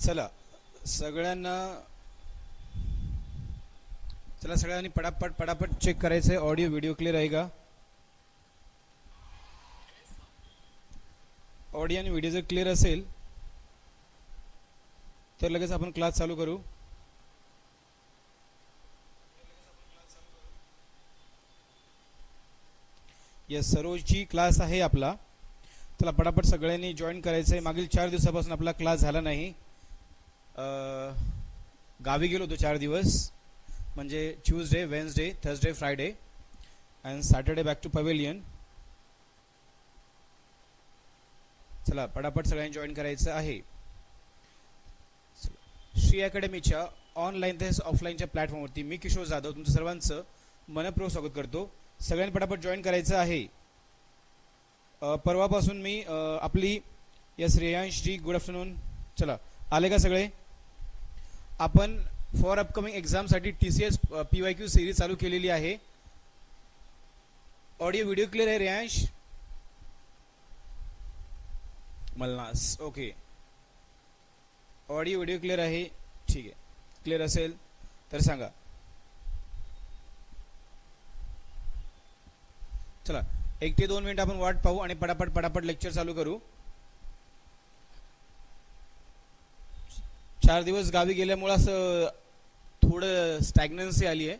चला सगळ्यांना चला सगळ्यांनी पटापट चेक करायचं आहे. ऑडिओ व्हिडिओ क्लिअर आहे का? ऑडिओ आणि व्हिडिओ जर क्लिअर असेल तर लगेच आपण क्लास चालू करू. यस, सरोजची क्लास आहे आपला. चला पटापट सगळ्यांनी जॉईन करायचं आहे. मागील 4 दिवसापासून आपला क्लास झाला नाही. गावी गेलो होतो 4 दिवस, म्हणजे Tuesday, Wednesday, Thursday, Friday and Saturday back to pavilion. चला पटापट सगळ्यांनी जॉईन करायचं आहे. श्री अकॅडमीच्या ऑनलाईन तसेच ऑफलाईनच्या प्लॅटफॉर्मवरती मी किशोर जाधव तुमचं सर्वांचं मनपूर्वक स्वागत करतो. सगळ्यांनी पटापट जॉईन करायचं आहे. परवापासून मी आपली श्रेयांश जी, गुड आफ्टरनून. चला आले का सगळे? आपण फॉर अपकमिंग एक्झामसाठी TCS PYQ सिरीज चालू केलेली आहे. ऑडिओ व्हिडिओ क्लिअर आहे रेयांश? मलनास, ओके. ऑडिओ व्हिडिओ क्लिअर आहे? ठीक आहे. क्लिअर असेल तर सांगा. चला 1 ते 2 मिनिट आपण वाट पाहू आणि पटापट लेक्चर चालू करू. 4 दिवस गावी गेल्यामुळे असं थोडं स्टॅग्नन्सी आली आहे.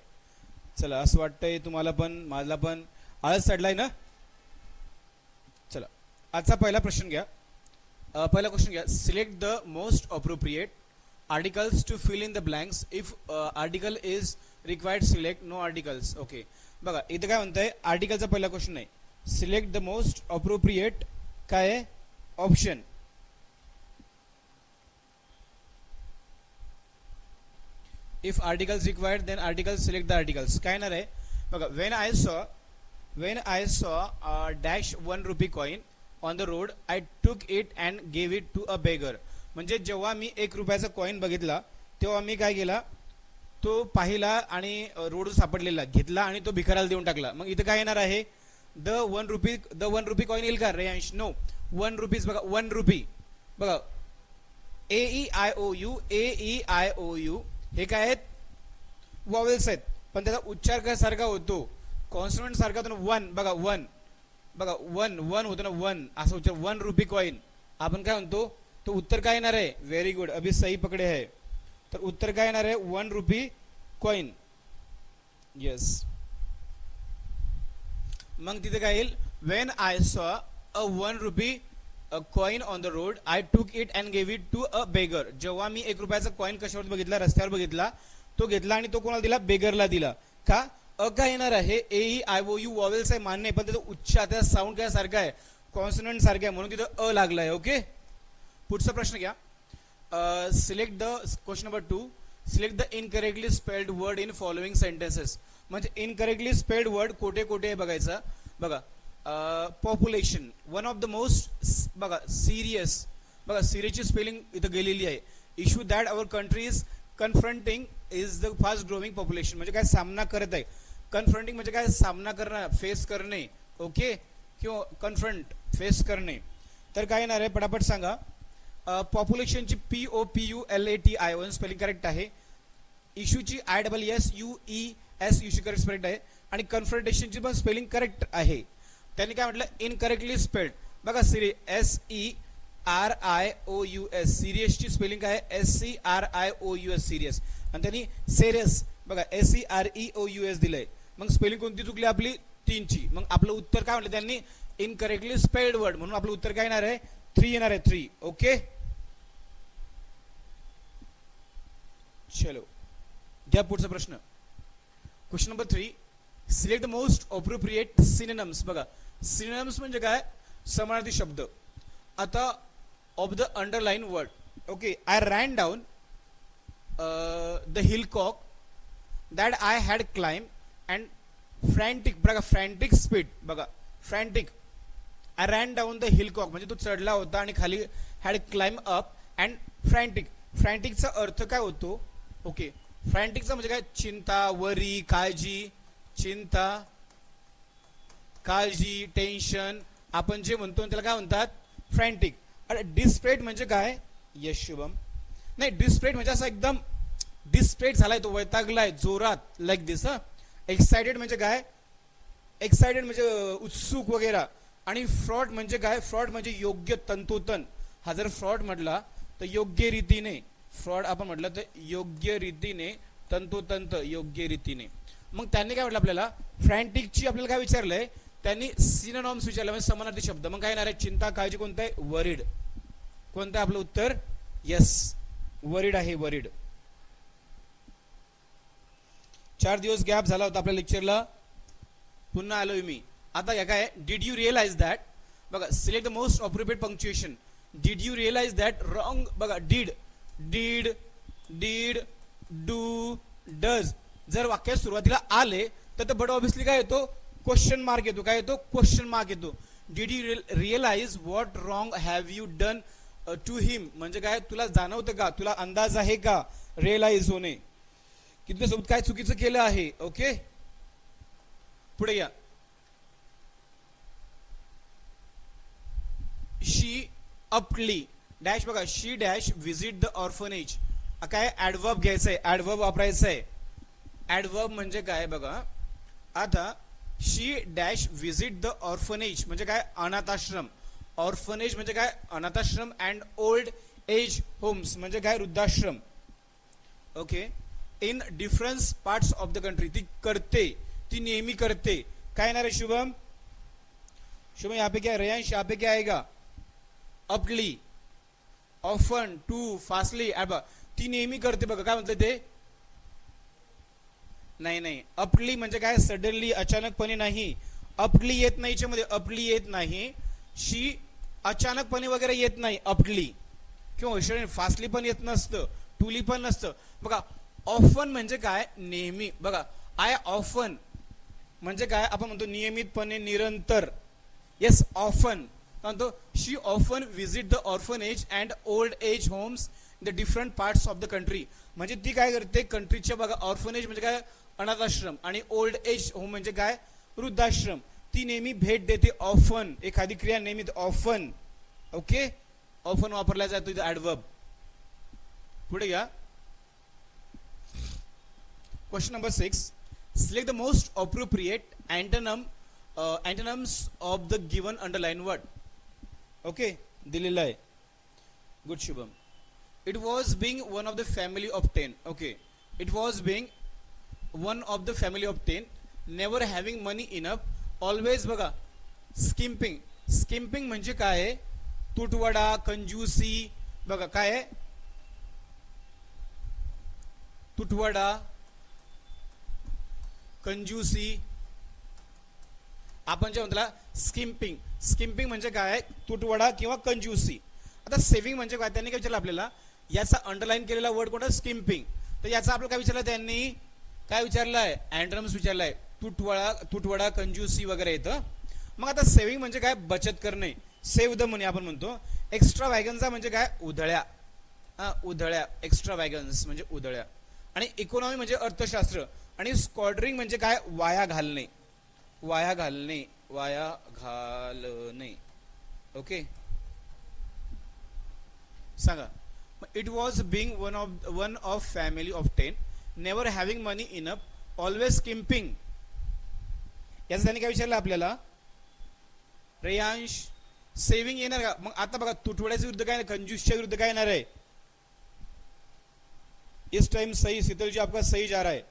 चला असं वाटतंय तुम्हाला पण, मला पण आळस चढलाय ना. चला आजचा पहिला प्रश्न घ्या. पहिला क्वेश्चन घ्या. Select the most appropriate articles to fill in the blanks. If article is required select, no articles. Okay बघा इथं काय म्हणतंय, आर्टिकलचा पहिला क्वेश्चन आहे. सिलेक्ट द मोस्ट अप्रोप्रिएट काय आहे? Option. If articles required then articles, select the articles. काय येणार आहे बघा. When I saw dash 1 rupee coin on the road I took it and gave it to a beggar. म्हणजे जेव्हा मी 1 रुपयाचा कॉइन बघितला तेव्हा मी काय केला, तो पाहिला आणि रोड सापडलेला घेतला आणि तो भिकाराला देऊन टाकला. मग इथं काय येणार आहे? द वन रुपी कॉइन येईल का रेयांश? नो. 1 रुपीज बघा, 1 रुपी बघा. AEIOU हे काय आहेत? वॉवेल्स आहेत, पण त्याचा उच्चार काय सारखा होतो? कॉन्सोनंट सारखा होतो ना. 1 बघा, 1 बघा, 1 होतं ना, 1 असं उच्चार. 1 रुपी कॉइन आपण काय म्हणतो? तो उत्तर काय येणार आहे? व्हेरी गुड, अभि सही पकडे आहे. तर उत्तर काय येणार आहे? 1 रुपी कॉइन. येस. मग तिथे काय येईल? When I saw a 1 rupee coin on the road I took it and gave it to a beggar. जेव्हा मी 1 रुपयाचा कॉइन कशावर बघितला? रस्त्यावर बघितला, तो घेतला आणि तो कोणाला दिला? बेगरला दिला. का? काय येणार आहे? AEIOU वॉवेल्स आहे, मान्य आहे, पण त्याचा उच्चार, त्याचा साऊंड काय सारखा आहे? कॉन्सोनंट सारखा आहे, म्हणून तिथं लागला आहे. ओके. पुढचा प्रश्न घ्या. Select the question number 2. Select the incorrectly spelled word in following sentences. म्हणजे इनकरेक्टली स्पेल्ड वर्ड कोठे कोठे बघायचं बघा. Population, one of the most बघा सिरियस, बघा सिरियसची स्पेलिंग इथं गेलेली आहे. Issue that our country is confronting is the fast growing population. म्हणजे काय? सामना करत आहे. कन्फ्रंटिंग म्हणजे काय? सामना करणं, फेस करणे. ओके, किंवा कन्फ्रंट, फेस करणे. तर काय येणार आहे? पटापट सांगा. पॉप्युलेशनची POPULATION स्पेलिंग करेक्ट आहे. इश्यूची ISSUES इश्यू करेक्ट स्पेलिंग आहे. आणि कन्फ्रंटेशनची पण स्पेलिंग करेक्ट आहे. त्यांनी काय म्हटलं? इनकरेक्टली स्पेल्ड बघा. SERIOUS सिरियसची स्पेलिंग काय आहे? SCRIOUS serious. आणि त्यांनी सेरियस बघा SEREOUS दिलंय. मग स्पेलिंग कोणती चुकली आपली? 3ची. मग आपलं उत्तर काय म्हटलं त्यांनी? Incorrectly spelled word. म्हणून आपलं उत्तर काय येणार आहे? 3 येणार आहे. 3. ओके, चलो घ्या पुढचा प्रश्न. Question number 3. Select the most appropriate synonyms. बघा सिनोनिम्स म्हणजे काय? समानार्थी शब्द. आता of the underline word. Okay, I ran down the hillock that I had climb and frantic. बघा फ्रँटिक स्पीड बघा. Frantic, I ran down the hillock म्हणजे तो चढला होता आणि खाली had climb up. And frantic, फ्रँटिकचा अर्थ काय होतो? ओके, फ्रँटिकचा म्हणजे काय? चिंता, वरी, काळजी, चिंता, काळजी, टेन्शन आपण जे म्हणतो त्याला काय म्हणतात? फ्रँटिक. आणि डिस्प्रेट म्हणजे काय? यश शुभम. नाही, डिस्प्रेट म्हणजे असं एकदम डिस्प्रेट झालाय, तो वैतागलाय जोरात, लाईक दिस. एक्साइटेड म्हणजे काय, एक्साइटेड म्हणजे उत्सुक वगैरे. आणि फ्रॉड म्हणजे काय, फ्रॉड म्हणजे योग्य तंतोतन. हा जर फ्रॉड म्हटला तर योग्य रीतीने, फ्रॉड आपण म्हटलं तर योग्य रीतीने, तंतोतंत योग्य रीतीने. मग त्यांनी काय म्हटलं आपल्याला, फ्रँटिकची आपल्याला काय विचारलंय, त्यांनी सिनोनॉम्स विचारले म्हणजे समानार्थी शब्द. मग काय येणार आहे, चिंता काळजी कोणतं आहे, वरीड. कोणतं आहे आपलं उत्तर, यस वरीड आहे, वरीड. 4 दिवस गॅप झाला होता आपल्या लेक्चरला, पुन्हा आलोय मी. आता या काय, डिड यू रिअलाइज दॅट, बघा select the most appropriate punctuation. Did you realize that, wrong. बघा did, did, did, do, does. जर वाक्यात सुरुवातीला आले तर बट ऑब्विसली काय येतो, क्वेश्चन मार्क येतो. काय येतो, क्वेश्चन मार्क येतो. Did you realize what wrong have you done to him, म्हणजे काय, तुला जाणवतं का, तुला अंदाज आहे का, रिअलाइज होणे की तुझ्यासोबत काय चुकीचं केलं आहे. ओके, पुढे या. शी अपली डॅश, बघा शी डॅश विजिट द ऑर्फनेज. काय ऍडवर्ब घ्यायचंय, ऍडवर्ब वापरायचं आहे. ऍडवर्ब म्हणजे काय बघा, आता शी डॅश विजिट द ऑर्फनेज म्हणजे काय, अनाथाश्रम. ऑर्फनेज म्हणजे काय, अनाथाश्रम. अँड ओल्ड एज होम्स म्हणजे काय, वृद्धाश्रम. Okay, in different parts of the country. ती करते, ती नेहमी करते. काय येणार आहे शुभम, शुभम यहाँ पे क्या है, रेयांश यहाँ पे क्या आएगा, अपली, ऑफन, टू, फास्टली. ती नेहमी करते, बघा काय म्हणते ते, नाही नाही, अपली म्हणजे काय, सडनली, अचानकपणे नाही. अपली येत नाही मध्ये, अपली येत नाही. शी अचानकपणे वगैरे येत नाही अपली, किंवा फास्टली पण येत नसतं, टूली पण नसतं. बघा ऑफन म्हणजे काय, नेहमी. बघा आय ऑफन म्हणजे काय, आपण म्हणतो नियमितपणे, निरंतर. येस ऑफन म्हणतो. She often visit the orphanage and old age homes in the different parts of the country. म्हणजे ती काय करते, कंट्रीच्या, बघा ऑर्फनेज म्हणजे काय, अनाथाश्रम. आणि ओल्ड एज होम म्हणजे काय, वृद्धाश्रम. ती नेहमी भेट देते. ऑफन, एखादी क्रिया नेहमी, ऑफन. ओके, ऑफन वापरला जातो इथं ऍडवर्ब. पुढे घ्या. Question number 6. Select the most appropriate antonyms of the given underline word. Okay, दिलेला आहे. Good Shubham. It was being one of the family of 10. Okay, it was being one of the family of 10. Never having money enough. Always, बघा स्किम्पिंग. स्किम्पिंग म्हणजे काय आहे, तुटवडा, कंजूसी. बघा काय आहे, तुटवडा, कंजूसी. आपण जे म्हणतो स्किम्पिंग. स्किम्पिंग म्हणजे काय, तुटवडा किंवा कंजूसी. आता सेव्हिंग म्हणजे काय, त्यांनी काय विचारलं आपल्याला, याचा अंडरलाईन केलेला वर्ड कोणता, स्किम्पिंग. तर याचा आपल्याला काय विचारलं, त्यांनी काय विचारलंय, अँड्रम्स विचारलाय. तुटवडा, कंजूसी वगैरे येतं. मग आता सेव्हिंग म्हणजे काय, बचत करणे, सेव्ह द मनी आपण म्हणतो. एक्स्ट्रा वॅगन्सा म्हणजे काय, उधळ्या. उधळ्या, एक्स्ट्रा वॅगन्स म्हणजे उधळ्या. आणि इकॉनॉमी म्हणजे अर्थशास्त्र. आणि स्क्वॉड्रिंग म्हणजे काय, वाया घालणे, वाया घालणे, वाया घालणे. ओके, सांगा. It was being one of family of 10. Never having money enough. Always skimping. याचं त्यांनी काय विचारलं आपल्याला, रेयांश. सेव्हिंग येणार का, मग आता बघा तुटवड्याच्या विरुद्ध काय, कंजूसच्या विरुद्ध काय येणार आहे. इस टाइम सही, शीतल जी आपका सही जा रहा है.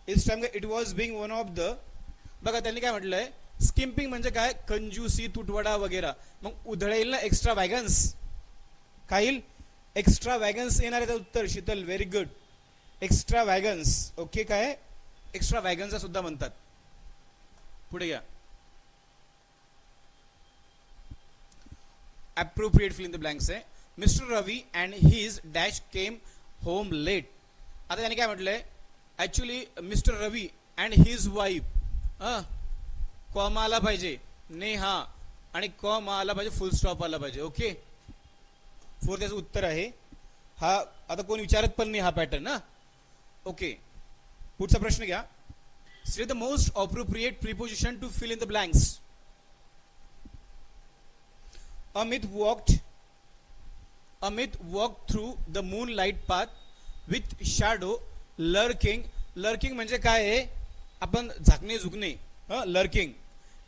इस time it was being one of the. बघा त्यांनी काय म्हटलंय, स्किम्पिंग म्हणजे काय, कंजूसी, तुटवडा वगैरे. मग उधळ येईल ना, एक्स्ट्रा वॅगन्स. काय येईल, एक्स्ट्रा वॅगन्स येणार आहे उत्तर. Sheetal, very good. Extra wagons. Okay, काय एक्स्ट्रा वॅगन्स सुद्धा म्हणतात. पुढे घ्या. appropriate fill in the blanks आहे. Mister Ravi and his dash came home late. आता त्याने काय म्हटलंय, actually mister Ravi and his wife. Comma आला पाहिजे, नेहा, आणि कॉमा आला पाहिजे, फुल स्टॉप आला पाहिजे. ओके, 4 त्याचं उत्तर आहे. हा आता कोण विचारत पण नाही हा पॅटर्न ना. ओके, पुढचा प्रश्न घ्या. Select the most appropriate preposition to fill in the blanks. Amit walked Amit walk through the moonlight path with shadow lurking. Lurking म्हणजे काय आहे, आपण झाकणे झुकणे, lurking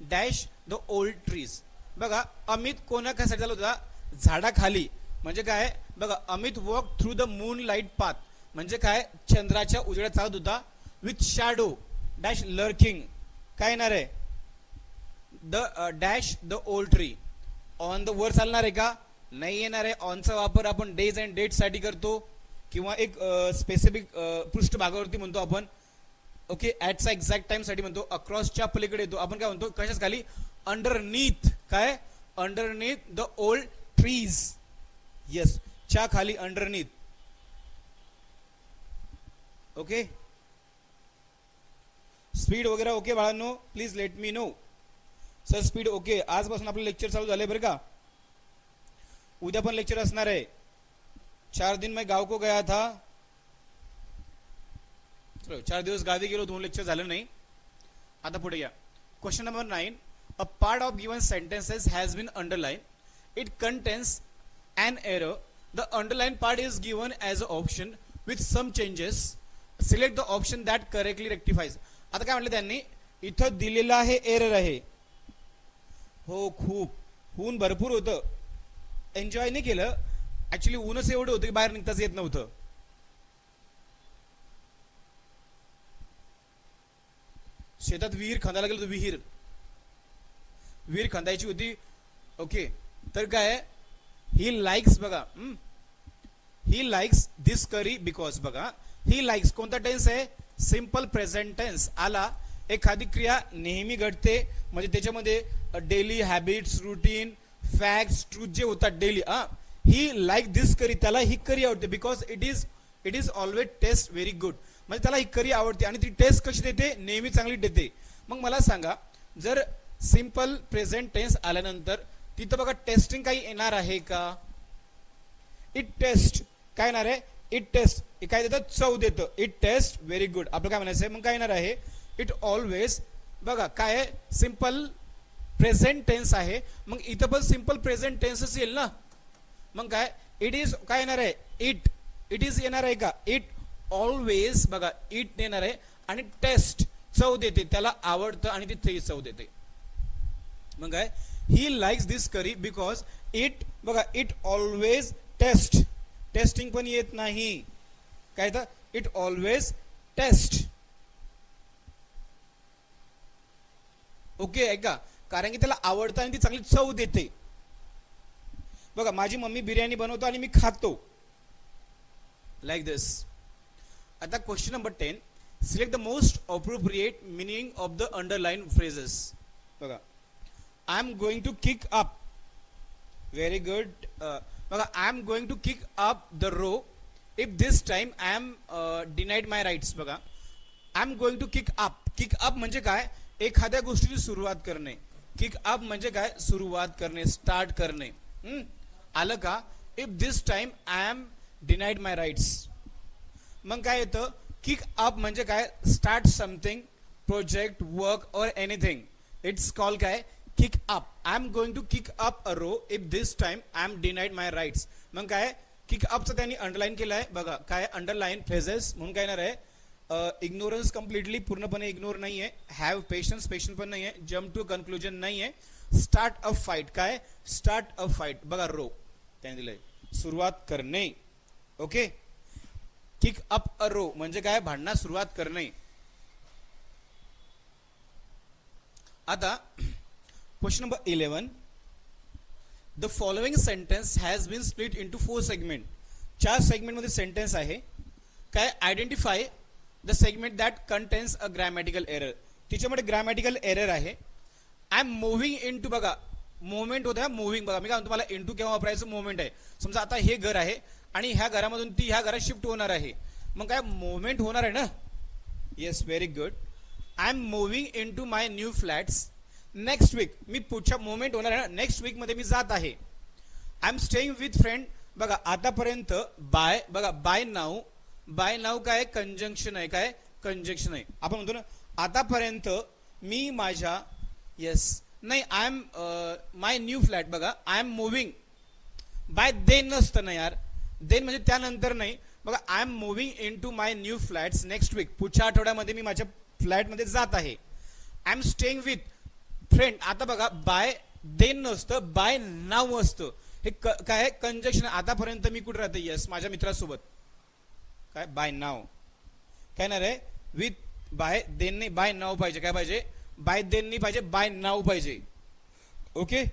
dash the old trees. बघा अमित कोणा कशासाठी झाला होता, झाडाखाली. म्हणजे काय बघा, Amit walk through the moonlight path म्हणजे काय, चंद्राच्या उजेडात चालत होता. विथ शॅडो डॅश लर्किंग काय येणार आहे, the dash the old tree. On the वर चालणार आहे का, नाही येणार आहे. ऑनचा वापर आपण डेज अँड डेट साठी करतो किंवा एक स्पेसिफिक पृष्ठभागावरती म्हणतो आपण. ओके, ऍटचा एक्झॅक्ट टाइम साठी म्हणतो. अक्रॉसच्या पलीकडे येतो आपण काय म्हणतो, कशाच खाली, अंडरनीथ. काय, underneath the old trees. Yes, च्या खाली अंडरनीथ. ओके, स्पीड वगैरे ओके बाळांनो, please let me know. Sir speed okay. आजपासून आपलं लेक्चर चालू झालंय बरं का. उद्या पण लेक्चर असणार आहे. 4 दिन मैं गाव को गया था. 4 दिवस गावी गेलो, 2 लेक्चर झालं नाही. आता पुढे या. Question number 9. A part of given sentences has been underline. It contains an error. The underlined part is given as an option with some changes. Select the option that correctly rectifies. आता काय म्हटलं त्यांनी, इथं दिलेलं आहे error आहे. हो, खूप ऊन भरपूर होतं, एन्जॉय नाही केलं. ऍक्च्युली ऊनच एवढं होतं की बाहेर निघताच येत नव्हतं. शेतात विहीर खंदायला गेलो, विहीर खंदायची होती. ओके, तर काय, ही लाइक्स बघा, he likes this curry because. बघा ही लाइक्स कोणता टेन्स आहे, सिंपल प्रेझेंट टेन्स आला. एखादी क्रिया नेहमी घडते म्हणजे त्याच्यामध्ये daily habits, routine, facts, truth जे होतात डेली. ही लाईक दिस करी, त्याला ही करी आवडते because it is always taste very good. म्हणजे त्याला ही करी आवडते आणि ती टेस्ट कशी देते, नेहमी चांगली देते. मग मला सांगा, जर सिंपल प्रेझेंट टेन्स आल्यानंतर तिथं बघा टेस्टिंग काही येणार आहे का, इट टेस्ट काय येणार आहे, इट टेस्ट काय देतं, चव देतं. इट टेस्ट व्हेरी गुड आपलं काय म्हणायचं आहे. मग काय येणार आहे, इट ऑलवेज. बघा काय आहे, सिंपल प्रेझेंट टेन्स आहे, मग इथं पण सिंपल प्रेझेंट टेन्सच येईल ना. मग काय, इट इज काय येणार आहे, इट इज येणार आहे का, इट ऑलवेज. बघा इट येणार आहे आणि टेस्ट चव देते, त्याला आवडतं आणि तिथे चव देते. मग काय, he likes this curry because it. बघा इट ऑलवेज टेस्ट, टेस्टिंग पण येत नाही काय, तर इट ऑलवेज टेस्ट. ओके ऐका, कारण की त्याला आवडतं आणि ती चांगली चव देते. बघा माझी मम्मी बिर्याणी बनवतो आणि मी खातो, लाईक दिस. आता question number 10. Select the most appropriate meaning of the underline phrases. बघा I am going to kick up. Very good. बघा I am going to kick up the row if this time I am denied my rights. बघा I am going to kick up. Kick up म्हणजे काय, एखाद्या गोष्टीची सुरुवात करणे. Kick up म्हणजे काय, सुरुवात करणे, स्टार्ट करणे. आलं का. If this time I am denied my rights. मग काय येतं, किक अप म्हणजे काय, स्टार्ट समथिंग, प्रोजेक्ट, वर्क और एनिथिंग. इट्स कॉल काय, kick up. I am going to kick up a row if this time I am denied my rights. मग काय, kick अपचं त्यांनी अंडरलाईन केलं आहे. बघा काय, अंडरलाईन फ्रेजेस म्हणून काय येणार आहे, इग्नोरन्स कम्प्लिटली पूर्णपणे इग्नोर नाही आहे. हॅव पेशन्स, पेशन्स पण नाही आहे. जम्प टू कन्क्लुजन नाही आहे. स्टार्ट अ फाईट, काय स्टार्ट अ फाईट. बघा रो त्याने दिलंय, सुरुवात करणे. Okay, kick up a row म्हणजे काय, भांडणास सुरुवात करणे. आता question number 11. The following sentence has been split into 4 segment. 4 segment मध्ये सेंटेन्स आहे. काय, identify the segment that contains a grammatical error. तिच्यामध्ये ग्रॅमॅटिकल एरर आहे. I am moving in to. बघा मुवमेंट होत्या, मुव्हिंग. बघा मी काय म्हणतो, मला इन टू केव्हा वापरायचं, मुवमेंट आहे. समजा आता हे घर आहे आणि ह्या घरामधून ती ह्या घरात शिफ्ट होणार आहे, मग काय मुवमेंट होणार आहे ना. Yes, very good. I am moving in to my new flats next week. मी पुढच्या मुवमेंट होणार आहे ना, नेक्स्ट वीक मध्ये मी जात आहे. I am staying with friend. बघा आतापर्यंत बाय. बघा बाय नाऊ, बाय नाऊ काय, कंजंक्शन आहे. काय, कंजंक्शन आहे. आपण म्हणतो ना आतापर्यंत मी माझ्या, येस नाही, I am my new flat. बघा I am moving, by then नसतं ना यार, देन म्हणजे त्यानंतर नाही. बघा I am moving in to my new flats next week, पुढच्या आठवड्यामध्ये मी माझ्या फ्लॅटमध्ये जात आहे. I am staying with friend. आता बघा बाय देन नसतं, बाय नाव असतं. हे काय कंजक्शन. आतापर्यंत मी कुठे राहते, यस माझ्या मित्रासोबत, काय बाय नाव काय ना रे, विथ बाय देन नाही, बाय नाव पाहिजे. काय पाहिजे, बाय देन नाही पाहिजे, बाय नाव पाहिजे. ओके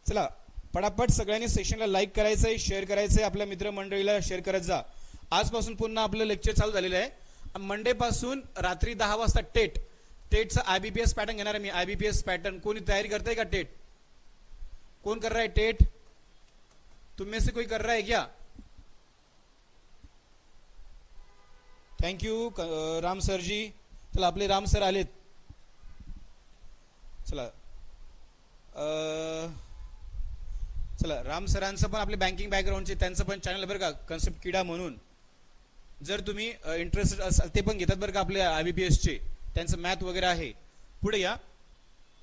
चला पटापट सगळ्यांनी सेशनला लाईक करायचंय, शेअर करायचंय, आपल्या मित्रमंडळीला शेअर करत जा. आजपासून पुन्हा आपलं लेक्चर चालू झालेलं आहे. मंडे पासून रात्री 10 वाजता टेटचा आयबीपीएस पॅटर्न घेणार आहे मी. आयबीपीएस पॅटर्न कोणी तयारी करताय का? टेट कौन कर रहा है? टेट तुम में से कोई कर रहा है क्या? थँक्यू राम सरजी. चला आपले राम सर आलेत. चला चला राम सरांचं पण आपले बँकिंग बॅकग्राऊंडचे त्यांचं पण चॅनल बरं का, कन्सेप्ट किडा म्हणून. जर तुम्ही इंटरेस्टेड असाल ते पण घेतात बरं का आपल्या आयबीपीएसचे, त्यांचं मॅथ वगैरे आहे. पुढे या.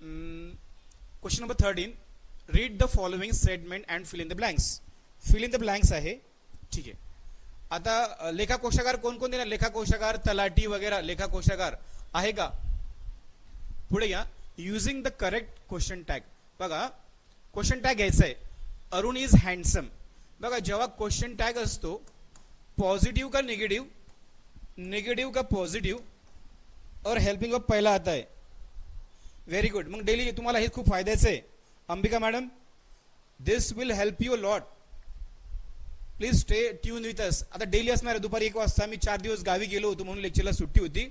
Question number 13. Read the following statement and fill in the blanks. Fill in the blanks आहे, ठीक आहे. आता लेखा कोशागार कोण कोण देणार? लेखा कोशागार, तलाठी वगैरे लेखा कोशागार आहे का? पुढे या. Using the correct question tag. बघा क्वेश्चन टॅग घ्यायचा आहे. Arun is handsome. बघा जेव्हा क्वेश्चन टॅग असतो, पॉझिटिव्ह का निगेटिव्ह, निगेटिव्ह का पॉझिटिव्ह और हेल्पिंग ऑफ पहिला आता आहे. Very good. मग डेली तुम्हाला हे खूप फायद्याचं आहे. Ambika madam this will help you lot. Please stay tune with us. आता डेली असणार आहे दुपारी 1 वाजता. मी 4 दिवस गावी गेलो होतो म्हणून लेक्चरला सुट्टी होती.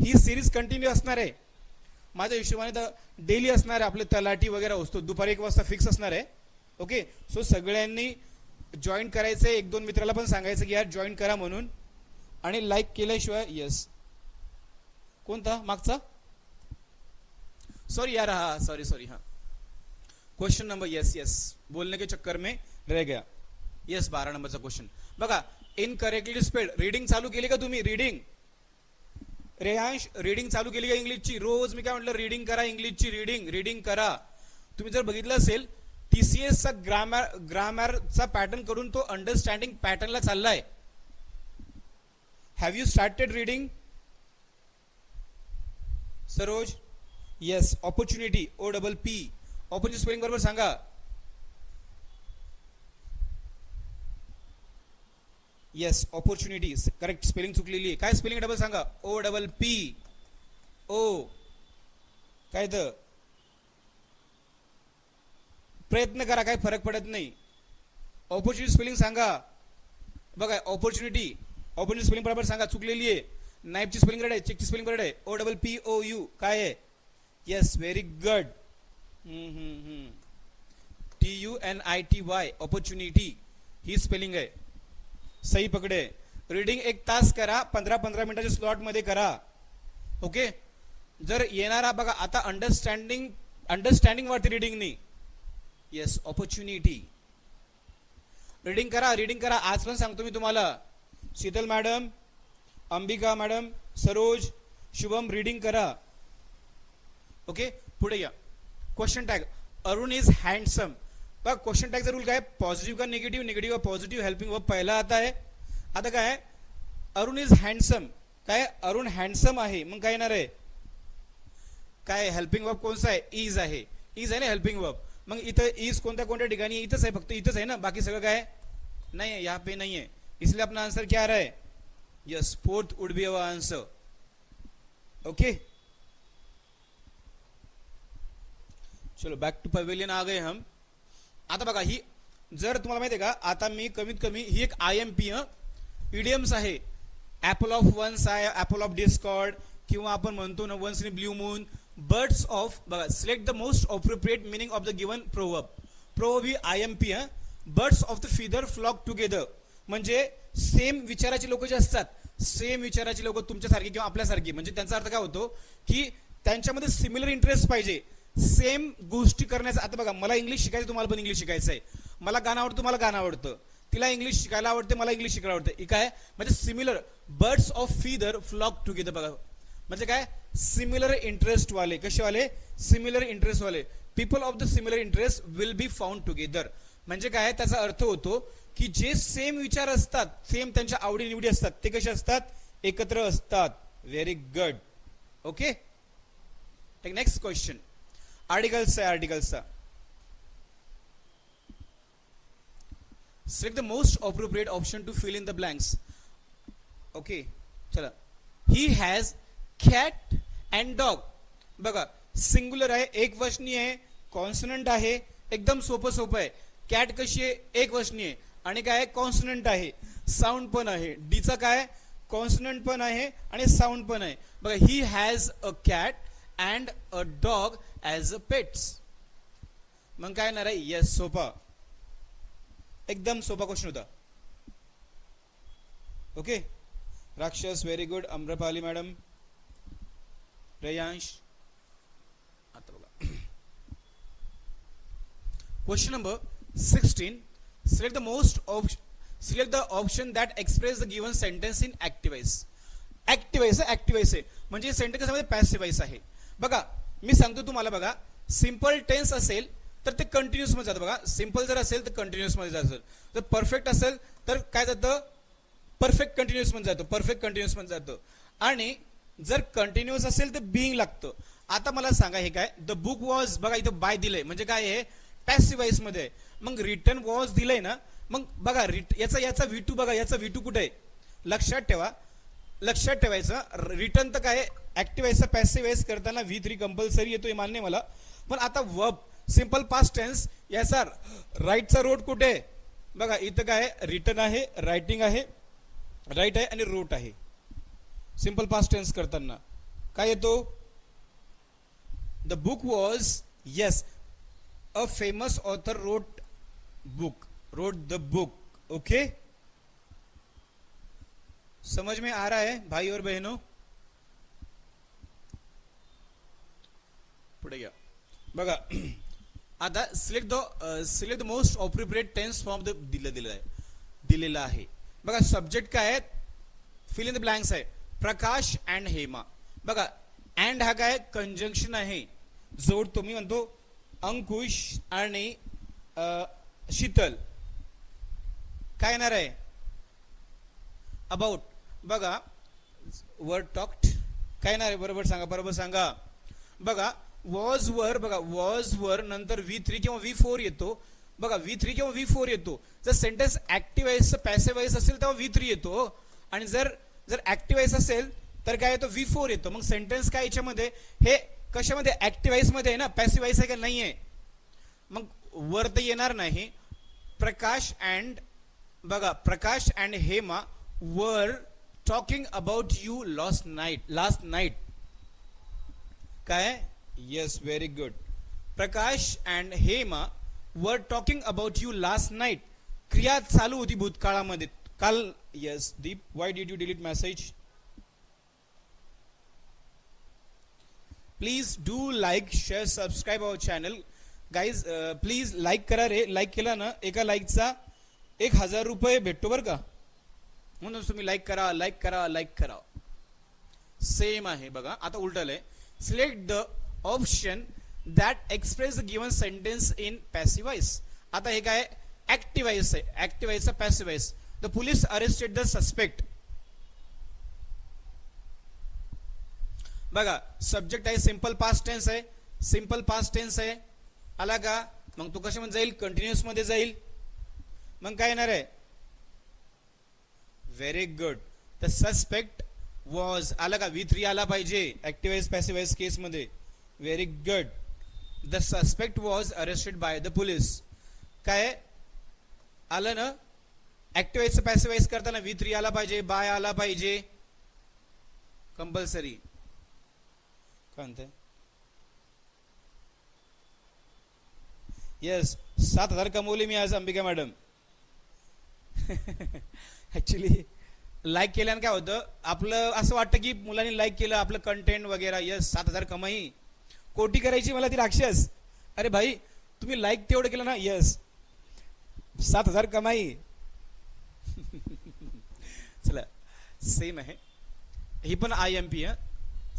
ही सिरीज कंटिन्यू असणार आहे माझ्या हिशोबाने. तर डेली असणार आहे. आपले तलाठी वगैरे असतो दुपारी 1 वाजता फिक्स असणार आहे. ओके सो सगळ्यांनी जॉईन करायचं आहे. 1-2 मित्राला पण सांगायचं की यार जॉईन करा म्हणून. आणि लाईक केल्याशिवाय. यस कोणता मागचा, सॉरी यार, हा सॉरी हा क्वेश्चन नंबर, यस बोलने के चक्कर में रह गया. यस 12 नंबरचा क्वेश्चन. बघा इनकरेक्टली स्पेल्ड. रीडिंग चालू केली का तुम्ही? रीडिंग रेयांश रीडिंग चालू केली का इंग्लिशची? रोज मी काय म्हटलं, रीडिंग करा इंग्लिशची. रीडिंग करा. तुम्ही जर बघितलं असेल टीसीएसचा ग्रामरचा पॅटर्न करून तो अंडरस्टँडिंग पॅटर्नला चाललाय. Have you started reading Saroj? Yes. Opportunity OPP. Opportunity spelling बरोबर सांगा. Yes opportunity correct. स्पेलिंग चुकलेली आहे. काय स्पेलिंग डबल सांगा? OPP. ओ काय तर प्रयत्न करा, काय फरक पडत नाही. ऑपॉर्च्युनिटी स्पेलिंग सांगा. बघा ऑपॉर्च्युनिटी स्पेलिंग बरोबर सांगा. चुकलेली आहे. नाईफची स्पेलिंग रेड आहे, चेकची स्पेलिंग रेड आहे. OPPOU काय आहे? Yes very good. TUNITY opportunity ही स्पेलिंग आहे. सही पकडे. रीडिंग 1 तास करा, 15-15 मिनिटाच्या स्लॉट मध्ये करा. ओके जर येणारा बघा आता अंडरस्टँडिंग वरती रीडिंग नाही. Yes opportunity. रीडिंग करा. आज पण सांगतो मी तुम्हाला. Sheetal madam, Ambika madam, Saroj, Shubham reading करा. ओके पुढे या. Question tag Arun is handsome. बघा क्वेश्चन टॅगचा रूल काय? पॉझिटिव्ह का निगेटिव्ह, निगेटिव्ह का पॉझिटिव्ह, हेल्पिंग वर्ब पहिला आता आहे. आता काय अरुण इज हँडसम. काय अरुण हँडसम आहे. मग काय येणार आहे? काय हेल्पिंग वर्ब कोणता आहे? इज आहे. इज आहे ना हेल्पिंग वर्ब. मग इथं इज कोणत्या ठिकाणी? इथंच आहे, फक्त इथंच आहे ना, बाकी सगळं काय नहीं है, यहाँ पे नहीं है. इसलिए अपना आंसर क्या आ रहा है? Yes fourth would be our answer. Okay चलो बॅक टू पवेलियन आ गए हम. आता बघा ही जर तुम्हाला माहिती आहे का, आता मी कमीत कमी ही एक IMP इडियम्स आहे. ऍपल ऑफ वन्स आहे, ऍपल ऑफ डिस्कॉर्ड, किंवा आपण म्हणतो ना once in blue moon. Birds of बघा select the most appropriate meaning of the given proverb. Proverb ही IMP birds of the feather flock together. म्हणजे same विचाराची लोक जे असतात, सेम विचाराची लोक तुमच्यासारखी किंवा आपल्यासारखी, म्हणजे त्यांचा अर्थ काय होतो की त्यांच्यामध्ये सिमिलर इंटरेस्ट पाहिजे, सेम गोष्टी करण्याचा. आता बघा मला इंग्लिश शिकायचं, तुम्हाला पण इंग्लिश शिकायचं आहे. मला गाणं आवडतं, मला गाणं आवडतं. तिला इंग्लिश शिकायला आवडते, मला इंग्लिश शिकायला आवडते. ही काय म्हणजे similar. Birds of feather flock together. बघा म्हणजे काय सिमिलर इंटरेस्ट वाले. कसे वाले? सिमिलर इंटरेस्ट वाले. People of the similar interest will be found together. म्हणजे काय त्याचा अर्थ होतो की जे सेम विचार असतात, सेम त्यांच्या आवडीनिवडी असतात, ते कसे असतात, एकत्र असतात. Very good. Okay, take next question. Articles आहे, आर्टिकल्सचा. Select the most appropriate option to fill in the blanks. Okay, चला. He has cat and dog. बघा, सिंगुलर आहे, एक वचनी आहे, कॉन्सोनंट आहे, एकदम सोपं सोपं आहे. कॅट कशी आहे, एक वचनी आहे, आणि काय कॉन्सोनंट आहे, साऊंड पण आहे. डीचा काय कॉन्सोनंट पण आहे आणि साऊंड पण आहे. बघा, he has a cat and a dog as a pets. मग काय येणार आहे, येस, सोपा, एकदम सोपा क्वेश्चन होता. ओके, राक्षस very good. Amrapali madam, Reyansh. आता बघा question number 16. Select the option that express the given sentence in active voice. Active voice आहे म्हणजे सेंटेन्स मध्ये पॅसिव्ह वॉइस आहे. बघा, मी सांगतो तुम्हाला. बघा, सिंपल टेन्स असेल तर ते कंटिन्युअस मध्ये जातं. बघा, सिंपल जर असेल तर कंटिन्युअस मध्ये जातं. जर परफेक्ट असेल तर काय जातं, परफेक्ट कंटिन्युअस मध्ये जातं, परफेक्ट कंटिन्युअस मध्ये जातं. आणि जर कंटिन्युअस असेल तर बीइंग लागतं. आता मला सांगा, हे काय, द बुक वॉज, बघा इथं बाय दिलंय म्हणजे काय आहे, पॅसिव्ह वॉइस मध्ये. मग रिटर्न वॉज दिलंय ना, मग बघा याचा V2, बघा याचा V2 कुठे आहे, लक्षात ठेवा, लक्षात ठेवायचं. रिटर्न तर काय ऍक्टिव्ह वॉइसचा पॅसिव्ह वॉइस करताना V3 कंपल्सरी येतोय, मान्य मला. पण आता वर्ब सिंपल पास्ट टेन्स, याचा राईटचा रोट कुठे आहे, बघा इथं काय रिटर्न आहे, रायटिंग आहे, राईट आहे आणि रोट आहे. सिंपल पास्ट टेन्स करताना काय येतो, the book was, yes, a famous author wrote the book. Okay, समझ में आ रहा है भाई और बहनों? पुढे घ्या. बघा, आता select the most appropriate tense form दिलेला आहे. बघा, सब्जेक्ट काय आहे, फिल इन द ब्लँक्स आहे, प्रकाश अँड हेमा. बघा, अँड हा काय कंजंक्शन आहे, जोडतो. मी म्हणतो अंकुश आणि शीतल. काय येणार आहे, अबाउट. बघा, वर्ड टॉक्ड काय येणार आहे, बरोबर सांगा, बरोबर सांगा. बघा, वॉज वर, बघा वॉज वर नंतर V3 किंवा V4 येतो. बघा, V3 किंवा V4 येतो. जर sentence active voice passive voice असेल तेव्हा V3 येतो, आणि जर ऍक्टिव्ह वॉइस असेल तर काय येतो, V4 येतो. मग सेंटेन्स काय याच्यामध्ये, हे कशामध्ये, ऍक्टिव्ह वॉइस मध्ये आहे ना, पॅसिव्ह वॉइस आहे का नाहीये, मग वर तर येणार नाही. प्रकाश अँड, बघा प्रकाश and Hema were talking about you last night. काय, yes, very good. Prakash and Hema were talking about you last night. क्रिया चालू होती भूतकाळामध्ये काल. Yes Deep, why did you delete message? Please do like, share, subscribe our channel guys. Please like करा रे. Like केला ना, एका लाईकचा 1000 रुपये भेटतो बरं का. म्हणून तुम्ही लाईक करा, लाईक करा, लाईक करा. सेम आहे. बघा, आता उलटलंय. Select the option that express the given sentence in passive voice. आता हे काय ऍक्टिव्ह वॉइस आहे, ऍक्टिव्ह वॉइसचा passive voice. The police arrested the suspect. बघा, सब्जेक्ट आहे, सिंपल पास्ट टेन्स आहे, सिंपल पास्ट टेन्स आहे, आला का. मग तो कशामध्ये जाईल, कंटिन्युअस मध्ये जाईल. मग काय येणार आहे, very good. The suspect was, आला का, V3 आला पाहिजे ऍक्टिव्ह वॉइस पॅसिव्ह वॉइस केस मध्ये. Very good. The suspect was arrested by the police. काय आलं ना, ऍक्टिव्ह वॉइस पॅसिव्ह वॉइस करताना V3 आला पाहिजे, बाय आला पाहिजे कंपल्सरी. काय म्हणते, येस, 7000 कमवले मी आज अंबिका मॅडम. ऍक्च्युली लाईक केल्यानं काय होतं, आपलं असं वाटतं की मुलांनी लाईक केलं आपलं कंटेंट वगैरे. यस, 7000 कमाई, कोटी करायची मला ती राक्षस. अरे भाई, तुम्ही लाईक तेवढं केलं ना, यस 7000 कमाई. चला, सेम आहे ही पण IMP.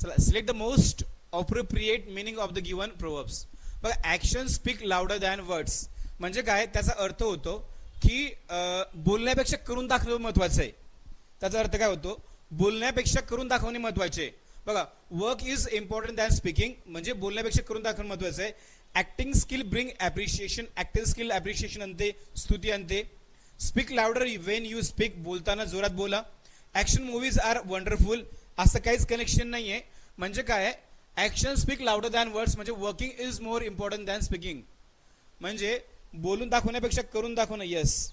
चला, select the most appropriate meaning of the given proverbs. बघा, action speak louder than words. म्हणजे काय त्याचा अर्थ होतो की बोलण्यापेक्षा करून दाखवणं महत्वाचं आहे. त्याचा अर्थ काय होतो, बोलण्यापेक्षा करून दाखवणे महत्वाचे. बघा, work is important than speaking, म्हणजे बोलण्यापेक्षा करून दाखवणं महत्वाचं आहे. Acting skill bring appreciation, acting skill appreciation आणते, स्तुती आणते. Speak louder Wien you speak, बोलताना जोरात बोला. ऍक्शन मूवीज आर वंडरफुल, असं काहीच कनेक्शन नाहीये. म्हणजे काय, action speak louder than words, म्हणजे working is more important than speaking, म्हणजे बोलून दाखवण्यापेक्षा करून दाखवणं. येस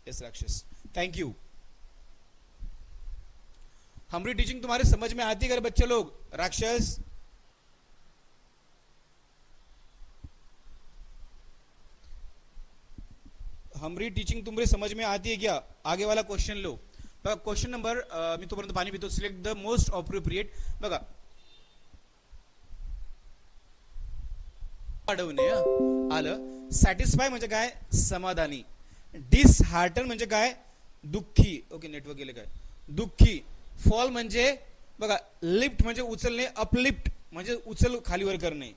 यस राक्षस, थैंक यू. हमारी टीचिंग तुम्हारे समझ में आती है बच्चे लोग? राक्षस, हमारी टीचिंग तुम्हारे समझ में आती है क्या? आगे वाला क्वेश्चन लो. बघा क्वेश्चन नंबर, मी तोपर्यंत पाणी पितो. Select the most appropriate. बघा, वाढवणे आलं. सॅटिस्फाय म्हणजे काय, समाधानी. डिसहार्टन म्हणजे काय, दुःखी. ओके, नेटवर्क गेले काय, दुःखी. फॉल म्हणजे बघा, लिफ्ट म्हणजे उचलणे, अपलिफ्ट म्हणजे उचल खालीवर करणे.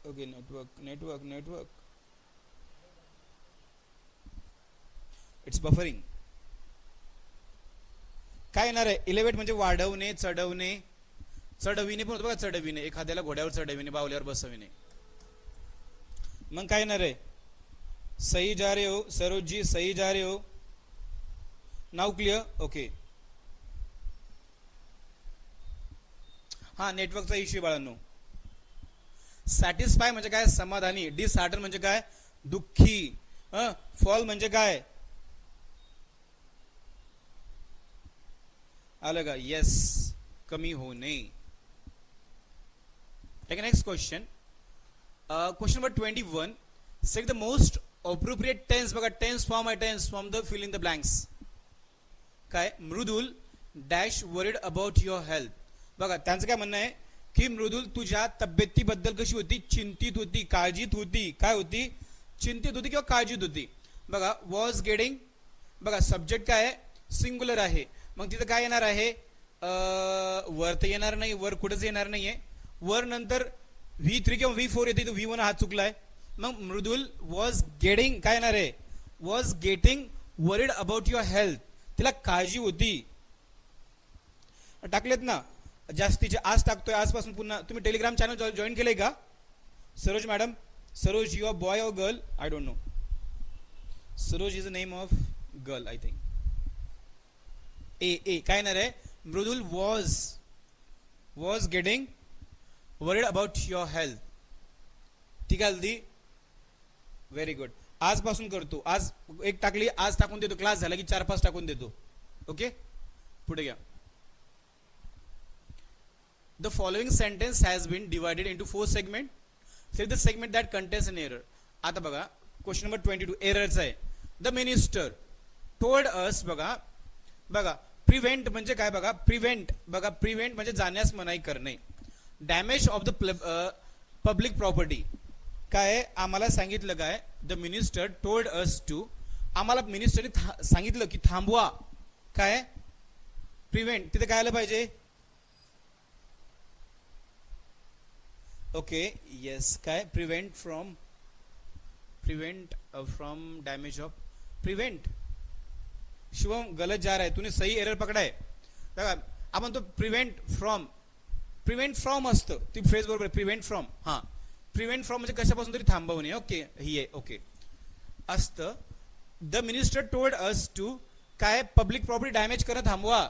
Okay, network network network, it's buffering. काय येणार आहे, इलेवेट म्हणजे वाढवणे, चढवणे, चढविणे पण होतं बघा, चढविणे, एखाद्याला घोड्यावर चढविणे, बावल्यावर बसविणे. मग काय येणार आहे, सही जा रहे हो सरोज जी, सही जा रहे हो. Now clear? ओके. हा, नेटवर्कचा इश्यू बाळांनो. सॅटिस्फाय म्हणजे काय, समाधानी. डिसहार्टन म्हणजे काय, दुःखी. फॉल म्हणजे काय, आलं का? येस, कमी होणे. Take next question. Question number 21. Select the most appropriate tense. बघा, टेन्स फॉर्म आहे, tense form the fill in the blanks. काय, Mridul dash worried about your health. बघा, त्यांचं काय म्हणणं आहे की मृदुल तुझ्या तब्येतीबद्दल कशी होती, चिंतित होती, काळजीत होती. काय होती, चिंतित होती किंवा काळजीत होती. बघा, वॉज गेटिंग. बघा, सब्जेक्ट काय आहे, सिंग्युलर आहे. मग तिथं काय येणार आहे, वर तर येणार नाही, वर कुठेच येणार नाहीये. वर नंतर V3 किंवा V4 येते, तो V1 हात चुकलाय. मग मृदुल वॉज गेटिंग, काय येणार आहे, was getting worried about your health, तिला काळजी होती. टाकलेत ना जास्तीचे, आज टाकतोय आजपासून पुन्हा. तुम्ही टेलिग्राम चॅनल जॉईन केलंय का Saroj madam? Saroj, your boy or girl, I don't know. Saroj is a name of girl I think. ए काय येणार आहे, Mridul was getting worried about your health. ठीक आहे, व्हेरी गुड. आजपासून करतो. आज एक टाकली, आज टाकून देतो. क्लास झाला की 4-5 टाकून देतो. ओके, पुढे घ्या. The following sentence has been divided into 4 segments. Select the segment that contains an error. आता बघा, क्वेश्चन नंबर 22 एररचा आहे. द मिनिस्टर टोल्ड अस. बघा प्रिव्हेंट म्हणजे काय, बघा प्रिव्हेंट. बघा, प्रिव्हेंट म्हणजे जाण्यास मनाई करणे. Damage of the public property. काय आम्हाला सांगितलं, काय the minister told us to, आम्हाला मिनिस्टरने सांगितलं की थांबवा. काय, प्रिव्हेंट. तिथे काय आलं पाहिजे, ओके येस. काय, prevent from damage of, prevent. Shivam गलत जा रहा है, तूने सही एरर पकडा आहे. बघा, आपण तो प्रिव्हेंट फ्रॉम असतं, ती फ्रेज बरोबर, प्रिव्हेंट फ्रॉम. हा, प्रिव्हेंट फ्रॉम म्हणजे कशापासून तरी थांबवणे. ओके, ही आहे. ओके असतं. The minister told us to, काय, पब्लिक प्रॉपर्टी डॅमेज करणं थांबवा.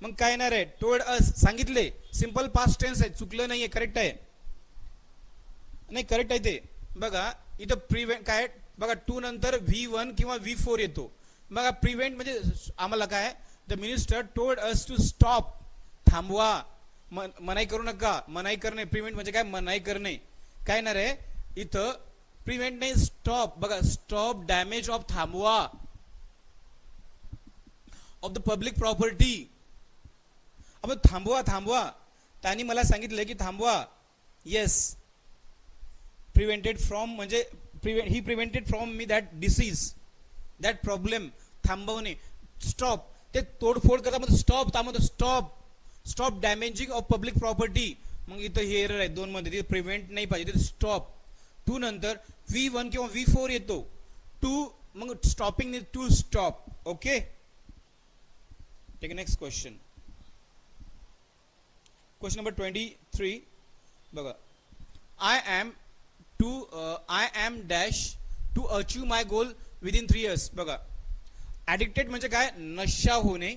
मग काय येणार आहे, टोल्ड अस, सांगितले. सिंपल पास्ट टेन्स आहे, चुकलं नाहीये, करेक्ट आहे. नाही, करेक्ट आहे ते. बघा इथं प्रिव्हेंट काय, बघा टू नंतर V1 किंवा V4 येतो. बघा, प्रिव्हेंट म्हणजे आम्हाला काय, the minister told us to stop, थांबवा, मनाई करू नका. मनाई करणे, प्रिव्हेंट म्हणजे काय, मनाई करणे. काय येणार आहे इथं, प्रिव्हेंट नाही, स्टॉप. बघा, स्टॉप डॅमेज ऑफ, थांबवा, ऑफ द पब्लिक प्रॉपर्टी. आपण थांबवा, त्यांनी मला सांगितलं की थांबवा. येस, प्रिव्हेंटेड फ्रॉम म्हणजे ही प्रिव्हेंटेड फ्रॉम मी दॅट डिसीज, दॅट प्रॉब्लेम. थांबवणे, स्टॉप. ते तोडफोड करता, stop, stop damaging of public property. मग इथं हे एरर आहे 2 मध्ये, तिथे प्रिव्हेंट नाही पाहिजे, तिथे स्टॉप. 2 नंतर V1 किंवा V4 येतो. टू मग stopping to stop. Okay, take next question. Question number 23 बघा. I am dash to achieve my goal within 3 years. बघा, ॲडिक्टेड म्हणजे काय, नशा होणे.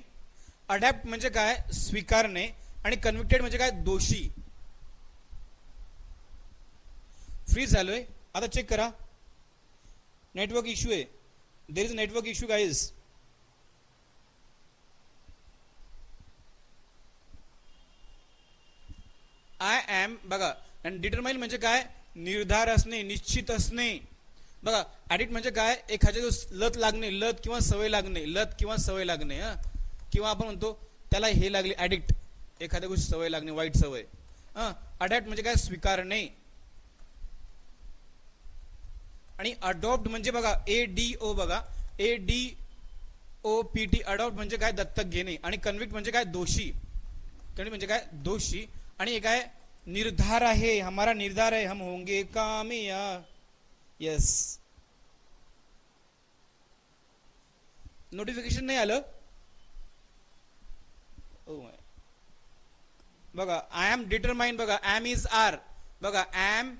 अडॅप्ट म्हणजे काय, स्वीकारणे. आणि कन्व्हिक्टेड म्हणजे काय, दोषी. फ्रीज झालोय. आता चेक करा, नेटवर्क इश्यू आहे. There is network issue guys. I am बघा. आणि डिटरमाइन म्हणजे काय, निर्धार असणे, निश्चित असणे. बघा, ऍडिक्ट म्हणजे काय, एखाद्या लत लागणे, लत किंवा सवय लागणे, लत किंवा सवय लागणे. किंवा आपण म्हणतो त्याला हे लागले, ऍडिक्ट, एखाद्या गोष्टी सवय लागणे, वाईट सवय. अडॅप्ट म्हणजे काय, स्वीकारणे. आणि अडॉप्ट म्हणजे बघा, ADO बघा, ADOPT, अडॉप्ट म्हणजे काय, दत्तक घेणे. आणि कन्व्हिक्ट म्हणजे काय, दोषी. कन्व्हिक्ट म्हणजे काय, दोषी. आणि एक आहे निर्धार आहे, हमारा निर्धार है, हम होंगे कामयाब. यस. नोटिफिकेशन नाही आलं. बघा, आय एम डिटरमाइंड बघा, एम इज आर बघा, am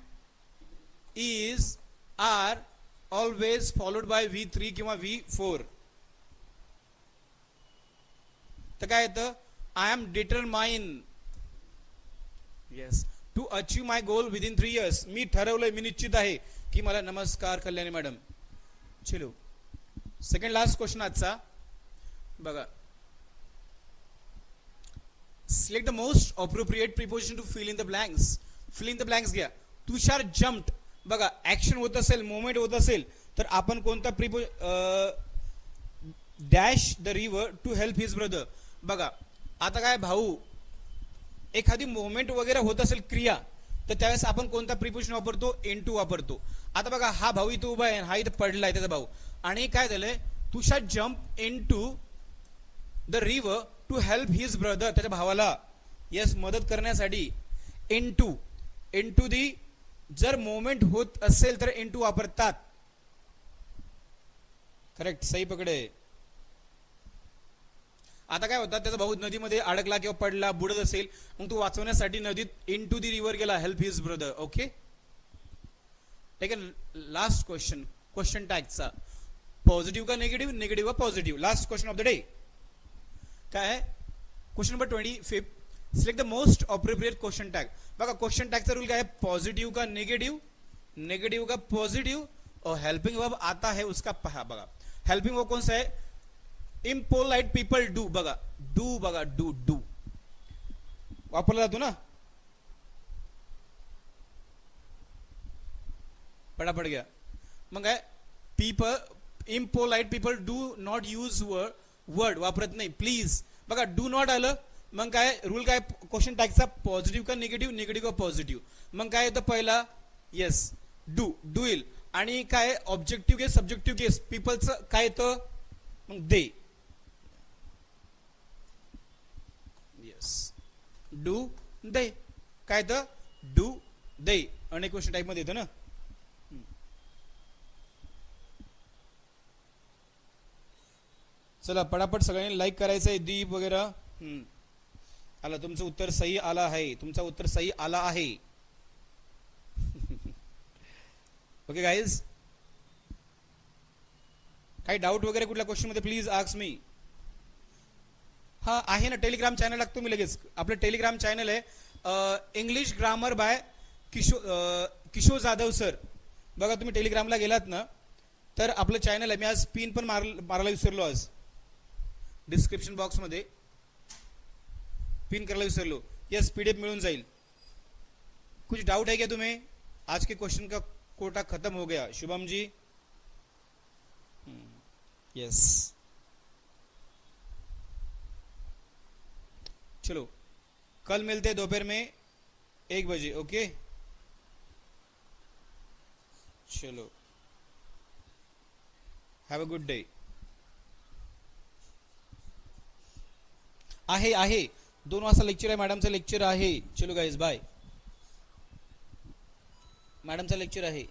is are always followed by V3 किंवा V4. तर काय येतं, I am determined. Yes, to achieve my goal within 3 years. मी ठरवलंय, मी निश्चित आहे की मला, नमस्कार कल्याणी मॅडम. चलो, सेकंड लास्ट क्वेश्चन आजचा बघा. Select the most appropriate preposition to fill in the blanks. Fill in the blanks घ्या. तुषार जम्प्ड बघा, ऍक्शन होत असेल, मोमेंट होत असेल तर आपण कोणता dash the river to help his brother. बघा, आता काय भाऊ, एखादी मोमेंट वगैरे होत असेल, क्रिया, तर त्यावेळेस आपण कोणता प्रिपोजिशन वापरतो, इनटू वापरतो. आता बघा, हा भाऊ इथं उभा आहे, हा इथं पडलाय त्याचा भाऊ. आणि काय झालंय, Tushar jump into the river to help his brother, त्याच्या भावाला यस मदत करण्यासाठी. इनटू, इनटू दी, जर मोमेंट होत असेल तर इनटू वापरतात. करेक्ट, सही पकडे. आता काय होतात, त्याचा भाऊ नदीमध्ये अडकला किंवा पडला, बुडत असेल, मग तो वाचवण्यासाठी नदीत इनटू दी रिव्हर गेला, help his brother. Okay, take last question, question टॅगचा. पॉझिटिव्ह का निगेटिव्ह, निगेटिव्ह का positive. Last question of the day काय, question number 25. Select the most appropriate question tag. बघा, क्वेश्चन टॅगचा रूल काय, पॉझिटिव्ह का negative, negative का पॉझिटिव्ह. और हेल्पिंग वर्ब आता है उसका पहा. बघा, हेल्पिंग वर्ब कौन सा है, इम्पोलाइट पीपल डू. बघा, डू बघा, डू डू वापरला जातो ना. पटापट घ्या. मग काय, people, impolite people do not use word वापरत नाही, प्लीज. बघा, डू नॉट आलं, मग काय रूल काय, क्वेश्चन टॅगचा पॉझिटिव्ह का निगेटिव्ह, निगेटिव्ह का पॉझिटिव्ह. मग काय येतं पहिला, येस डू, डू येईल. आणि काय ऑब्जेक्टिव्ह केस, सब्जेक्टिव्ह केस, पीपलचं काय येतं, मग दे. येस, डू दे, काय येतं, डू दे. अनेक क्वेश्चन टाईप मध्ये येतं ना. चला पटापट सगळ्यांनी लाईक करायचंय, दीप वगैरे. आला, तुमचं उत्तर सही आला आहे, तुमचं उत्तर सही आला आहे. ओके गाईज, काही डाऊट वगैरे कुठल्या क्वेश्चन मध्ये प्लीज आस्क मी. हा आहे ना, टेलिग्राम चॅनल लागतो मी लगेच. आपलं टेलिग्राम चॅनल आहे English grammar by Kishor Jadhav sir. बघा, तुम्ही टेलिग्रामला गेलात ना तर आपलं चॅनल आहे. मी आज पिन पण मारायला विसरलो, आज डिस्क्रिप्शन बॉक्स मध्ये पिन करायला विसरलो. यस, पीडीएफ मिळून जाईल. कुछ डाउट है क्या तुम्हें? आज के क्वेश्चन का कोटा खत्म हो गया शुभम जी. यस, चलो कल मिलते हैं दोपहर में 1 बजे. ओके, चलो, हैव अ गुड डे. आहे 2 वाजता लेक्चर आहे, मॅडमचं लेक्चर आहे. चलो गाइस, बाय. मॅडमचं लेक्चर आहे.